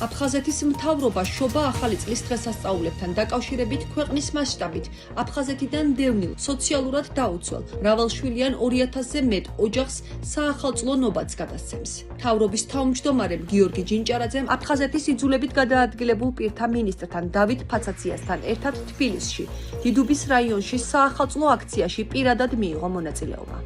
აფხაზეთის მთავრობა შობა ახალი წლის დღესასწაულებთან დაკავშირებით ქვეყნის მასშტაბით აფხაზეთიდან დევნილ, სოციალურად დაუცველ, მრავალშვილიან 2000-ზე მეტ ოჯახს საახალწლო ნობათს გადასცემს. მთავრობის თავმჯდომარემ გიორგი ჯინჭარაძემ აფხაზეთის იძულებით გადაადგილებულ პირთა მინისტრთან დავით ფაცაციასთან ერთად თბილისში, დიდუბის რაიონში საახალწლო აქციაში პირადად მიიღო მონაწილეობა.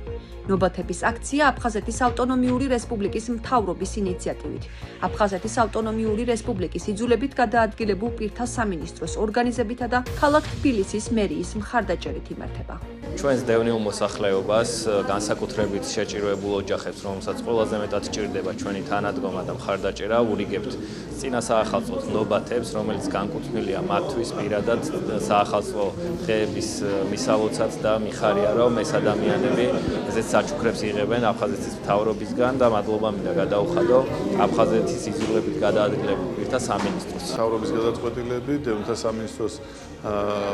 ნობათების აქცია აფხაზეთის ავტონომიური რესპუბლიკის მთავრობის ინიციატივით. აფხაზეთის ავტონომიური რესპუბლიკის იძულებით გადაადგილებულ პირთა სამინისტროს ორგანიზებითა და ქალაქ თბილისის მერიის მხარდაჭერით იმართება. ჩვენს დევნილ მოსახლეობას, განსაკუთრებით შეჭიროებულ ოჯახებს, რომელსაც ყველაზე მეტად სჭირდება ჩვენი თანადგომა და მხარდაჭერა, ვურიგებთ წინა საახალწლო ნობათებს, რომელიც განკუთვნილია მათთვის პირადად საახალწლო დღეების მისალოცად და მიხარია, რომ ეს ადამიანები ესეც საჩუქრებს იღებენ აფხაზეთის მთავრობისგან და მადლობა მინდა გადაუხადო აფხაზეთის იძულებით გადაადგილებულ პირთა სამინისტროს. მთავრობის გადაწყვეტილები დევნილთა სამინისტროს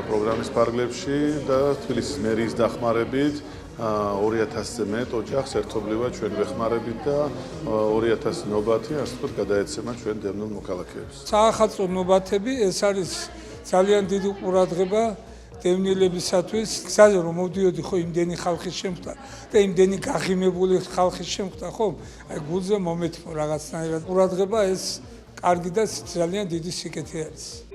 პროგრამის ფარგლებში და თბილისის მერიის დახმარებით 2000-ზე მეტ ოჯახს ერთობლივად ჩვენ ვეხმარებით და 2000 ნობათი ასე ვთქვათ გადაეცემა ჩვენ დევნილ მოქალაქეებს. საახალწლო ნობათები ეს არის ძალიან დიდი ყურადღება დევნილებისათვის. გზაზე რომ მოვდიოდი ხო იმდენი ხალხის შემხვდა და იმდენი გაღიმებული ხალხის შემხვდა ხო აი გულზე მომეთქო რაღაცნაირად ყურადღება ეს კარგი და ძალიან დიდი სიკეთე არის.